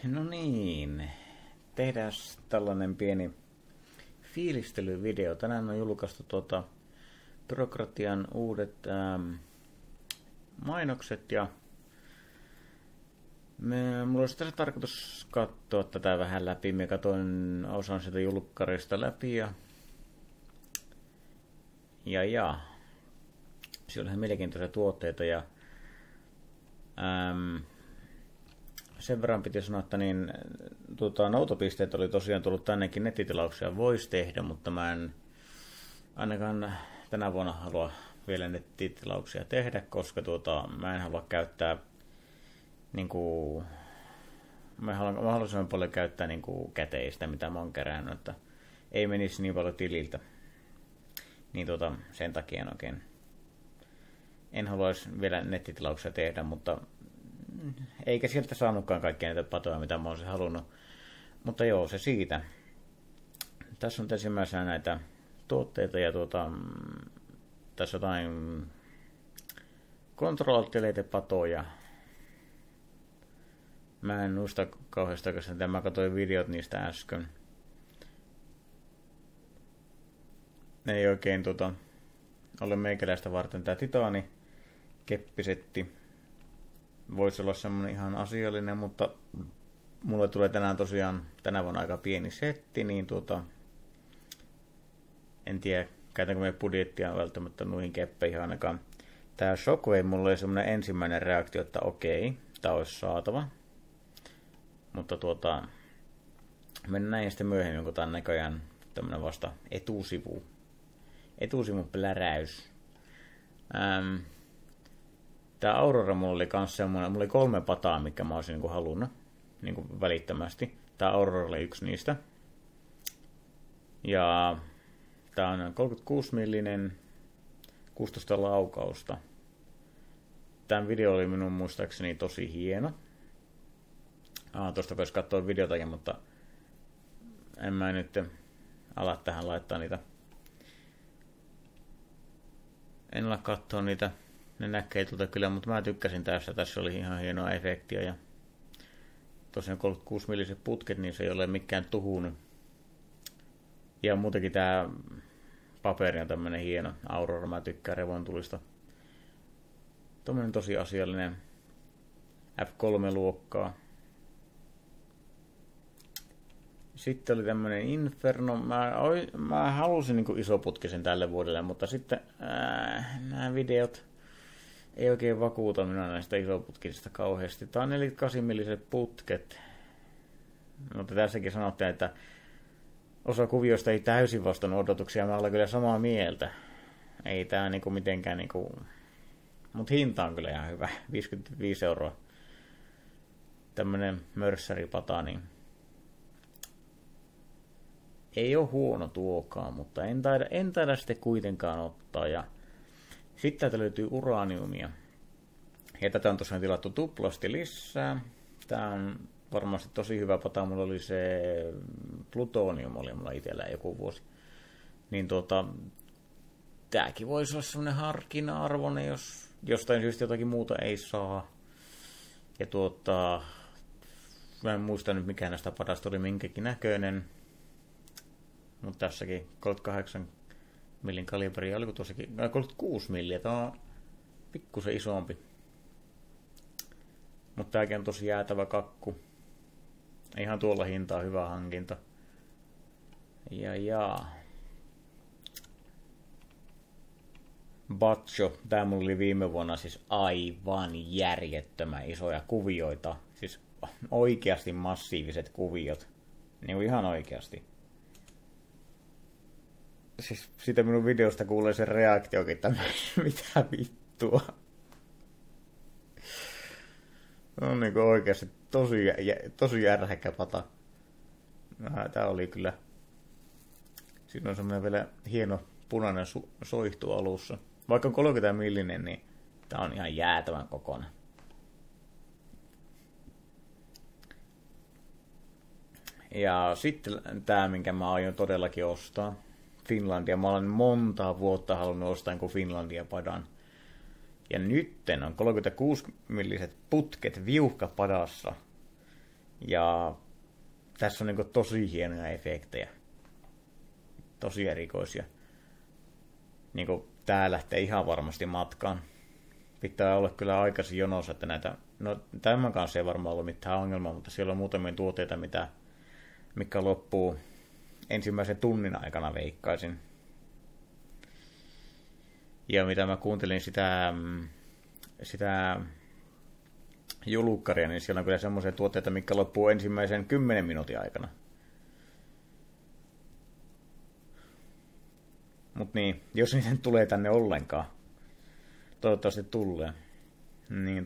No niin, tehdään tällainen pieni fiilistelyvideo. Tänään on julkaistu Byrokratian uudet mainokset ja mulla olisi tässä tarkoitus katsoa tätä vähän läpi. Mä katsoin osan sitä julkkarista läpi ja siellä on ihan mielenkiintoisia tuotteita ja sen verran piti sanoa, että noutopisteet oli tosiaan tullut tännekin, nettitilauksia voisi tehdä, mutta mä en ainakaan tänä vuonna halua vielä nettitilauksia tehdä, koska mä en halua käyttää mä haluaisin paljon käyttää käteistä, mitä mä oon kerännyt, että ei menisi niin paljon tililtä. Niin sen takia en haluaisi vielä nettitilauksia tehdä, mutta eikä sieltä saanutkaan kaikkia niitä patoja, mitä mä olisin halunnut. Mutta joo, se siitä. Tässä on ensimmäisenä näitä tuotteita ja tässä jotain kontrolltileitepatoja. Mä en muista kauheasti oikeastaan, mä katsoin videot niistä äsken. Ne ei oikein ole meikäläistä varten tää titaani keppisetti. Voisi olla semmonen ihan asiallinen, mutta mulle tulee tänä vuonna aika pieni setti, niin en tiedä, käytänkö me budjettia välttämättä noihin keppeihin ainakaan. Tää Shockwave mulla oli semmonen ensimmäinen reaktio, että okei, tää olisi saatava. Mutta mennään näin sitten myöhemmin, kun tää on näköjään tämmönen vasta etusivun pläräys. Tää Aurora mulla oli kans semmonen, mulla oli 3 pataa, mikä mä olisin halunnut välittömästi. Tää Aurora oli yksi niistä. Ja tää on 36 millinen 16 laukausta. Tän video oli minun muistaakseni tosi hieno. Tosta voisi katsoa videotakin, mutta en mä nyt ala tähän laittaa niitä. En ala katsoa niitä. Ne näkee kyllä, mutta mä tykkäsin tässä. Tässä oli ihan hienoa efektiä ja tosiaan 36 milliset putket, niin se ei ole mikään tuhunut. Ja muutenkin tää paperi on tämmönen hieno Aurora, mä tykkään revontulista. Tommonen tosi asiallinen F3-luokkaa. Sitten oli tämmönen Inferno. Mä halusin isoputkisen tälle vuodelle, mutta sitten nämä videot ei oikein vakuuta minua näistä isoputkisista kauheasti. Tää on 48 milliset putket. Mutta tässäkin sanottiin, että osa kuvioista ei täysin vastannut odotuksia. Mä olen kyllä samaa mieltä. Ei tää mitenkään mut hinta on kyllä ihan hyvä. 55 €. Tämmönen mörssäripata, niin ei oo huono tuokaan, mutta en taida sitten kuitenkaan ottaa. Ja sitten täältä löytyy uraniumia. Ja tätä on tosiaan tilattu tuplasti lisää. Tää on varmasti tosi hyvä pata. Mulla oli se plutonium oli mulla itsellä joku vuosi. Niin tääkin voisi olla semmonen harkinna-arvoinen, jos jostain syystä jotakin muuta ei saa. Ja mä en muista nyt mikä näistä padasta oli minkäkin näköinen. Mutta tässäkin 38 millin kaliberi, oliko tuossakin 36 milliä, tää on pikkusen isompi. Mutta tääkin on tosi jäätävä kakku. Ihan tuolla hintaa hyvä hankinta. Ja. Batcho, tää mulla oli viime vuonna siis aivan järjettömän isoja kuvioita. Siis oikeasti massiiviset kuviot. Ihan oikeasti. Siis siitä minun videosta kuulee sen reaktiokin, että mitä vittua. On oikeasti tosi järhäkkä pata. Tää oli kyllä. Siinä on semmoinen vielä hieno punainen soihtu alussa. Vaikka on 30 millinen, niin tää on ihan jäätävän kokoinen. Ja sitten tää, minkä mä aion todellakin ostaa. Finlandia. Mä olen monta vuotta halunnut ostaa Finlandia-padan. Ja nytten on 36 milliset putket viuhkapadassa. Ja tässä on niinku tosi hienoja efektejä. Tosi erikoisia. Niinku tää lähtee ihan varmasti matkaan. Pitää olla kyllä aikaisin jonossa, että näitä... No tämän kanssa ei varmaan ollut mitään ongelmaa, mutta siellä on muutamia tuotteita, mikä loppuu ensimmäisen tunnin aikana veikkaisin. Ja mitä mä kuuntelin sitä julukkaria, niin siellä on kyllä semmoisia tuotteita, mikä loppuu ensimmäisen 10 minuutin aikana. Mut niin, jos niitä tulee tänne ollenkaan, toivottavasti tulee, niin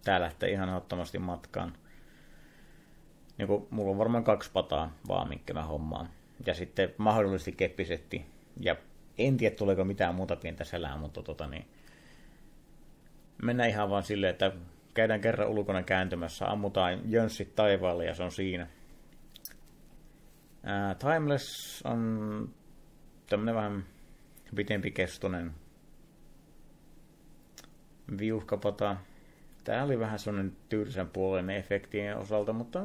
tää lähtee ihan ottamasti matkaan. Niin mulla on varmaan 2 pataa vaan, minkä mä hommaan. Ja sitten mahdollisesti keppisetti. Ja en tiedä, tuleeko mitään muuta pientä selää, mutta mennään ihan vaan silleen, että käydään kerran ulkona kääntymässä, ammutaan jönssit taivaalle ja se on siinä. Timeless on tämmönen vähän pitempikestoinen viuhkapata. Tää oli vähän sellainen tylsän puoleinen efektien osalta, mutta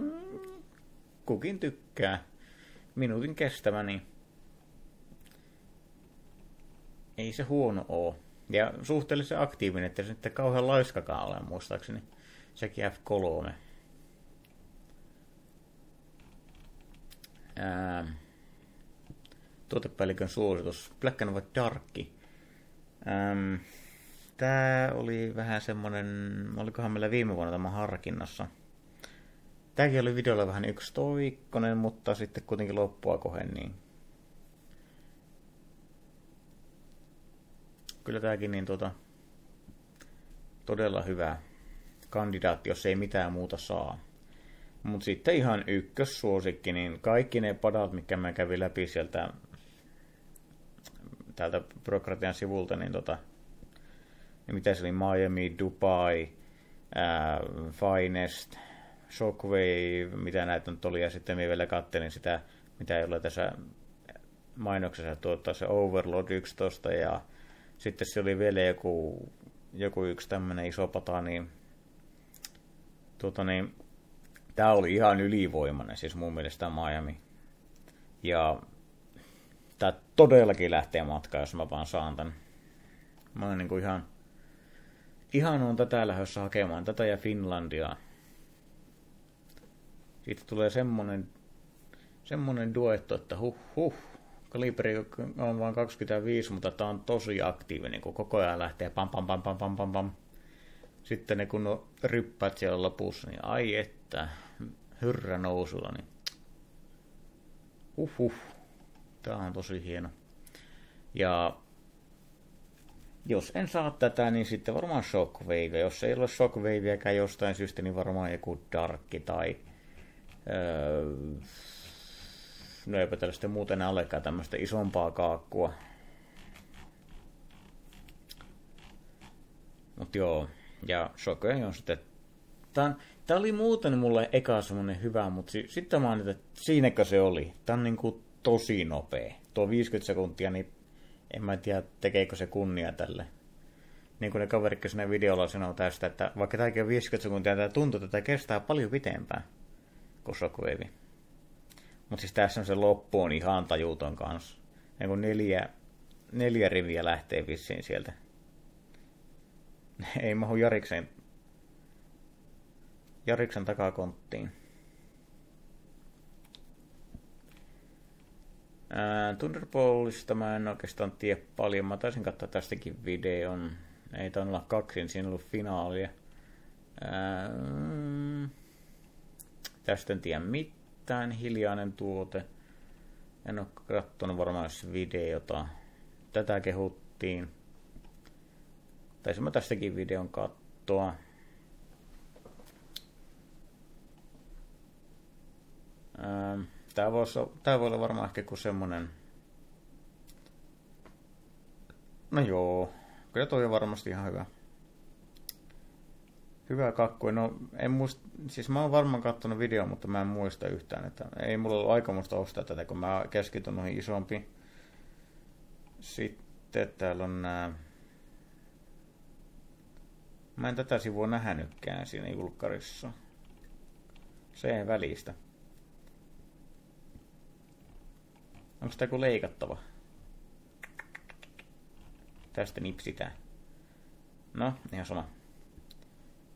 kukin tykkää. Minuutin kestävä, niin ei se huono oo. Ja suhteellisen aktiivinen, ettei se nyt kauhean laiskakaan ole, muistaakseni. Sekin F3. Tuotepäällikön suositus. Black and White Darkki. Tää oli vähän semmonen, olikohan meillä viime vuonna tämä harkinnassa. Tääkin oli videolla vähän yksitoikkonen, mutta sitten kuitenkin loppua kohden, niin kyllä tääkin niin todella hyvä kandidaatti, jos ei mitään muuta saa. Mut sitten ihan ykkössuosikki, niin kaikki ne padat, mitkä mä kävin läpi sieltä täältä Byrokratian sivulta, niin mitä se oli, Miami, Dubai, Finest, Shockwave, mitä näitä nyt oli, ja sitten minä vielä kattelin sitä, mitä ei ole tässä mainoksessa tuottaa, se Overlord 11, ja sitten se oli vielä joku yksi tämmönen iso pata, niin tää oli ihan ylivoimainen, siis mun mielestä Miami. Ja tää todellakin lähtee matkaan, jos mä vaan saan tän. Mä oon niinku ihan on tätä lähdössä hakemaan, tätä ja Finlandia. Siitä tulee semmonen duetto, että kaliberi on vain 25, mutta tää on tosi aktiivinen, kun koko ajan lähtee pam pam pam pam pam pam pam. Sitten ne kun on ryppäät siellä lopussa, niin ai että, hyrrä nousulla, niin tää on tosi hieno. Ja jos en saa tätä, niin sitten varmaan Shockwave. Jos ei ole Shockwaveäkään jostain syystä, niin varmaan joku Darkki tai no eipä tällä sitten muuten olekaan tämmöistä isompaa kaakkua. Mut joo, ja Shockwave on sitten... Tää oli muuten mulle eka semmonen hyvä, mutta sitten mä oon, että siinäkö se oli. Tää on niinku tosi nopea. Tuo 50 sekuntia, niin en mä tiedä, tekeekö se kunnia tälle. Niin kuin ne kaverikki siinä videolla sanoo tästä, että vaikka tämäkin on 50 sekuntia, tää tuntuu, että tämä kestää paljon pitempään kuin Shockwave. Mutta siis tässä on se loppu on ihan tajuton kanssa. Ja kun 4 riviä lähtee vissiin sieltä. Ei mahu Jariksen takakonttiin. Thunderboltista mä en oikeastaan tiedä paljon. Mä taisin katsoa tästäkin videon. Ei tainnut olla 2, niin siinä on ollut finaalia. Tästä en tiedä mitään. Hiljainen tuote. En ole katsonut varmaan videota. Tätä kehuttiin. Taisin mä tästäkin videon katsoa. Tää voi olla varmaan ehkä kuin semmonen... No joo, kyllä toi on varmasti ihan hyvä. Hyvä kakku. No en muista, siis mä oon varmaan katsonut videon, mutta mä en muista yhtään, että ei mulla ollut aikomusta ostaa tätä, kun mä keskityn noihin isompiin. Sitten täällä on nää... Mä en tätä sivua nähnytkään siinä julkkarissa. Se välistä. Onko sitä joku leikattava? Tästä nipsitään. No, ihan sama.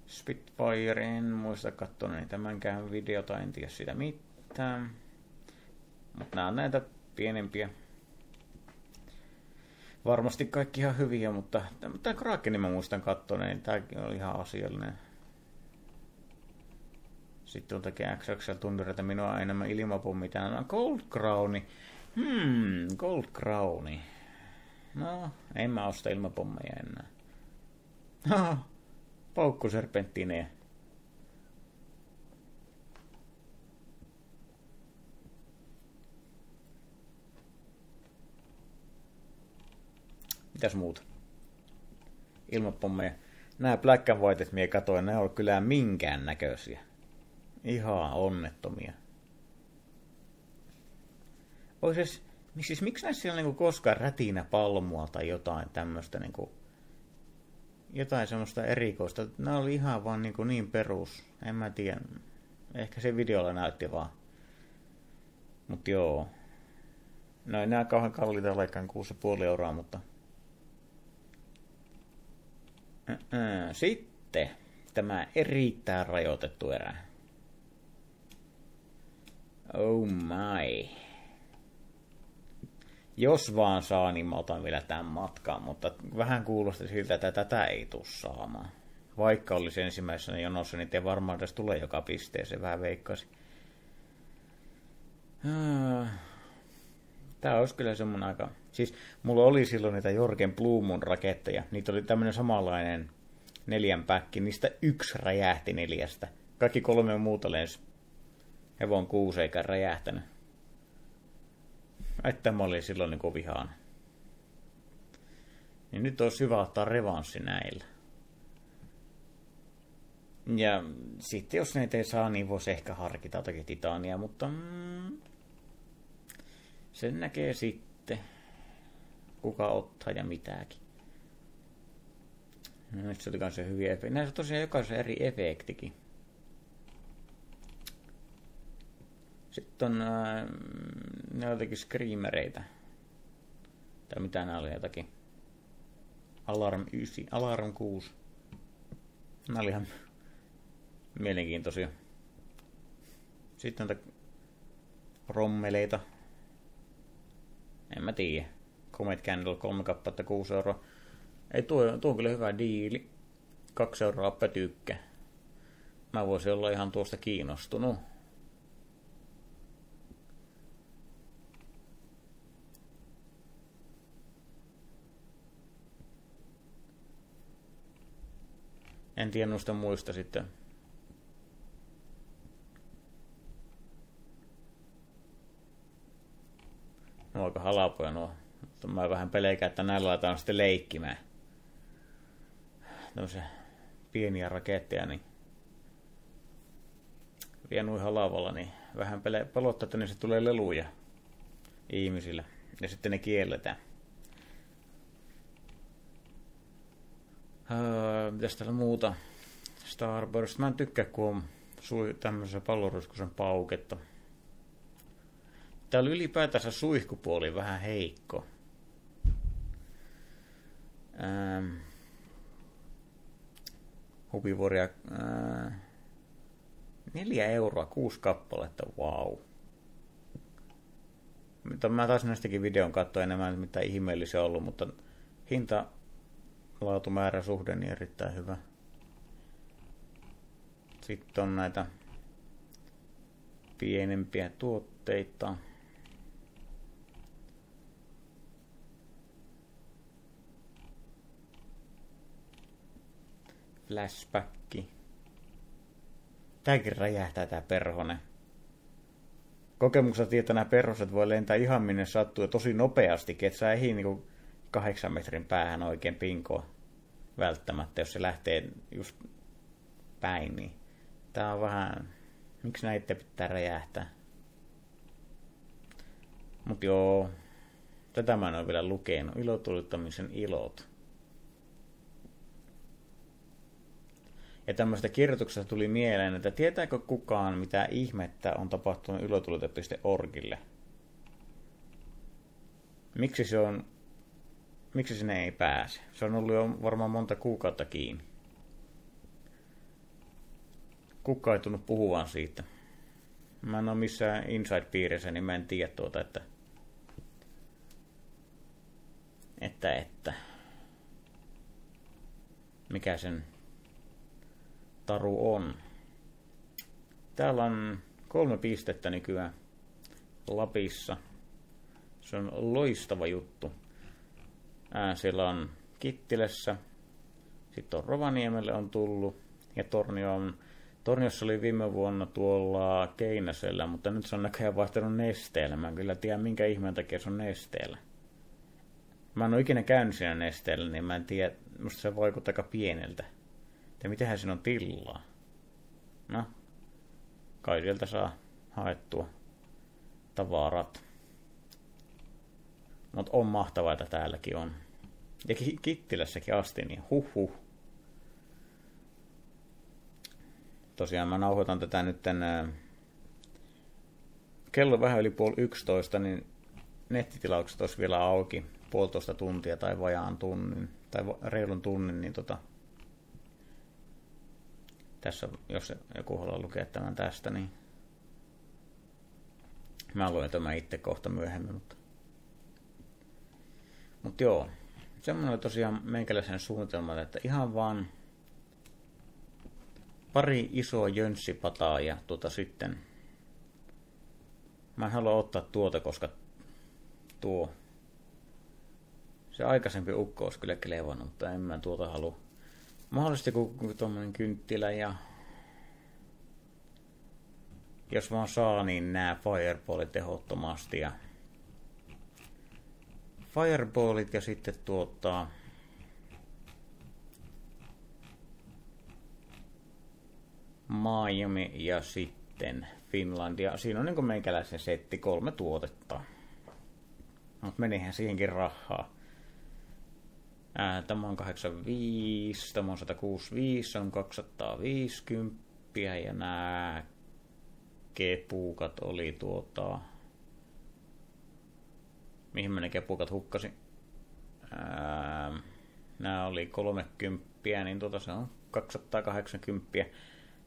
Spitfire, en muista katsoneeni tämänkään videota, en tiedä sitä mitään. Mutta nämä on näitä pienempiä. Varmasti kaikki ihan hyviä, mutta tämä Krakenin mä muistan katsoneeni. Tämäkin oli ihan asiallinen. Sitten tuoltakin XXL-tuntureita minua enemmän ilmapommi. Täällä on Gold Crowni. Gold Crowni. No, en mä osta ilmapommeja enää. Paukkuserpenttineja. Mitäs muuta? Ilmapommeja. Nämä Black and Whitet mie katoin, nämä on kyllä minkään näköisiä. Ihan onnettomia. Siis miksi näissä on niinku koskaan rätinäpalmua tai jotain tämmöistä niinku, jotain semmoista erikoista. Nämä oli ihan vaan niin perus. En mä tiedä. Ehkä se videolla näytti vaan. Mut joo. No ei nää kauhean kalliita olekaan 6,5 €, mutta... Sitten tämä erittäin rajoitettu erä. Oh my. Jos vaan saa, niin mä otan vielä tämän matkaan, mutta vähän kuulosti siltä, että tätä ei tule saamaan. Vaikka olisi ensimmäisenä jonossa, niin ei varmaan edes tule joka pisteeseen, vähän veikkasi. Tää olisi kyllä semmonen aika... Siis mulla oli silloin niitä Jorgen Blumun raketteja. Niitä oli tämmönen samanlainen 4 päkki. Niistä 1 räjähti 4. Kaikki 3 muuta lensi hevon 6 eikä räjähtänyt. Että mä olin silloin niin vihaan. Niin nyt olisi hyvä ottaa revanssi näillä. Ja sitten jos näitä ei saa, niin voisi ehkä harkita jotakin titania, mutta... sen näkee sitten, kuka ottaa ja mitäkin. No, nyt se oli kans se hyviä efekti. Näissä on tosiaan jokaisen eri efektikin. Sitten on ne jotakin screamereitä. Tai mitä nää oli jotakin. Alarm 9, Alarm 6. Nää oli ihan mielenkiintoisia. Sitten on rommeleita. En mä tiedä. Comet Candle 3 kappaletta 6 €. Ei tuo on kyllä hyvä diili. 2 € pötykkä. Mä voisin olla ihan tuosta kiinnostunut. En tiedä noista muista sitten. No aika halpoja nuo. Mutta mä vähän pelkään, että näillä laitetaan sitten leikkimään. Tämmöisiä pieniä raketteja, niin vie noin halavalla, niin vähän pelottaa, että niistä tulee leluja ihmisillä. Ja sitten ne kielletään. Mitäs täällä muuta? Starburst. Mä en tykkää, kun on tämmöisen palloruskusen pauketta. Täällä ylipäätänsä suihkupuoli vähän heikko. 4 € 6 kappaletta, wow. Mä taisin näistäkin videon katsoa enemmän, mitä ihmeellisiä ollut, mutta hinta, laatu, määrä, suhde, niin erittäin hyvä. Sitten on näitä pienempiä tuotteita. Flashbacki. Tääkin räjähtää tää perhonen. Kokemuksesta tietää, nämä perhoset voi lentää ihan minne sattuu ja tosi nopeasti, että sä ehii niinku 8 metrin päähän oikein pinkoa välttämättä, jos se lähtee just päin. Niin tää on vähän... Miksi näitä pitää räjähtää? Mut joo, tätä mä en ole vielä lukenut. Ilotulittamisen ilot. Ja tämmöistä kirjoituksesta tuli mieleen, että tietääkö kukaan, mitä ihmettä on tapahtunut ilotulite.orgille? Miksi sinne ei pääse? Se on ollut jo varmaan monta kuukautta kiinni. Kukaan ei tunnu puhuvan siitä. Mä en ole missään inside-piirissä, niin mä en tiedä että mikä sen taru on. Täällä on 3 pistettä nykyään Lapissa. Se on loistava juttu. Siellä on Kittilässä, sitten on Rovaniemelle on tullut, ja Torniossa oli viime vuonna tuolla Keinäsellä, mutta nyt se on näköjään vaihtanut Nesteellä. Mä en kyllä tiedä, minkä ihmeen takia se on Nesteellä. Mä en ole ikinä käynyt siinä Nesteellä, niin mä en tiedä, musta se vaikuttaa aika pieneltä. Ja mitähän siinä on tilaa? No, kai sieltä saa haettua tavarat. Mutta on mahtavaa, että täälläkin on. Ja Kittilässäkin asti, niin huhhuh. Tosiaan mä nauhoitan tätä nyt kello vähän yli 10:30, niin nettitilaukset olisi vielä auki 1,5 tuntia tai vajaan tunnin, tai reilun tunnin, niin tässä, jos joku haluaa lukea tämän tästä, niin mä luen tämän itse kohta myöhemmin, mutta joo, semmoinen oli tosiaan meikäläisen suunnitelma, että ihan vaan pari isoa jönssipataa ja sitten mä en halua ottaa tuota, koska se aikaisempi ukko olisi kyllä kelevannut, mutta en mä tuota halua. Mahdollisesti kun tommonen kynttilä ja jos vaan saa, niin nää fireballit tehottomasti ja fireballit ja sitten Miami ja sitten Finlandia. Siinä on niinku meikäläisen setti 3 tuotetta. Mutta menihän siihenkin rahaa. Tämä on 85, tämä on 165, se on 250 ja nämä kepukat oli mihin mä ne kepukat hukkasin? Nämä oli 30, niin se on 280,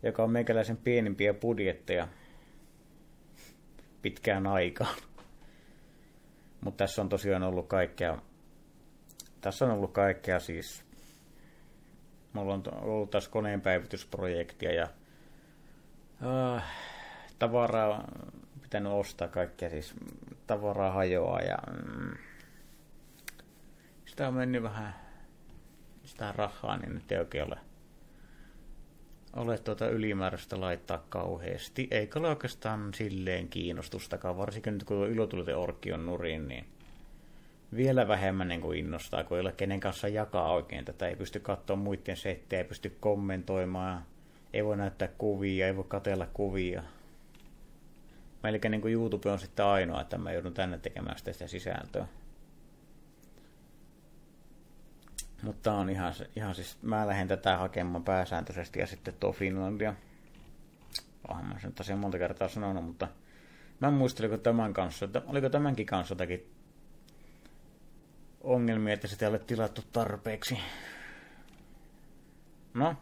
joka on meikäläisen pienimpiä budjetteja pitkään aikaan. Mutta tässä on tosiaan ollut kaikkea. Tässä on ollut kaikkea siis. Mulla on ollut taas koneenpäivitysprojektia ja tavaraa pitänyt ostaa kaikkea, siis tavaraa hajoaa ja sitä on mennyt vähän sitä rahaa, niin nyt ei oikein ole ylimääräistä laittaa kauheasti. Eikä ole oikeastaan silleen kiinnostustakaan, varsinkin nyt kun ilotulite.org on nurin, niin vielä vähemmän niin kuin innostaa, kun ei ole kenen kanssa jakaa oikein tätä. Ei pysty katsoa muiden settejä, ei pysty kommentoimaan, ei voi näyttää kuvia, ei voi katsella kuvia. Melkein niin kuin YouTube on sitten ainoa, että mä joudun tänne tekemään sitä sisältöä. Mutta on ihan siis, mä lähden tätä hakemaan pääsääntöisesti ja sitten Finlandia. Oonhan mä sen tosiaan monta kertaa sanonut, mutta mä en muista, oliko tämänkin kanssa jotakin ongelmia, että sitä ei ole tilattu tarpeeksi. No,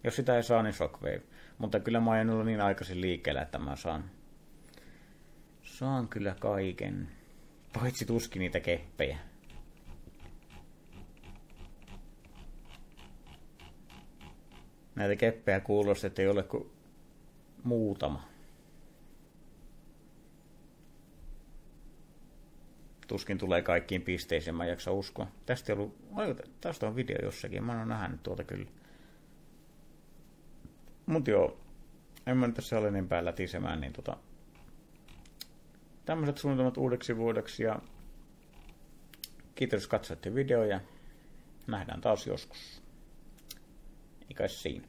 jos sitä ei saa, niin Shockwave. Mutta kyllä mä oon ollut niin aikaisin liikkeellä, että mä saan kyllä kaiken. Paitsi tuskin niitä keppejä. Näitä keppejä kuulosti, että ei ole kuin muutama. Tuskin tulee kaikkiin pisteisiin, mä en jaksa uskoa. Tästä on video jossakin, mä oon nähnyt tuolta kyllä. Mut joo, en mä nyt tässä ole niin päällä tisemään, niin tämmöiset suunnitelmat uudeksi vuodeksi ja kiitos, katsoitte videoja. Nähdään taas joskus. Eikä siinä.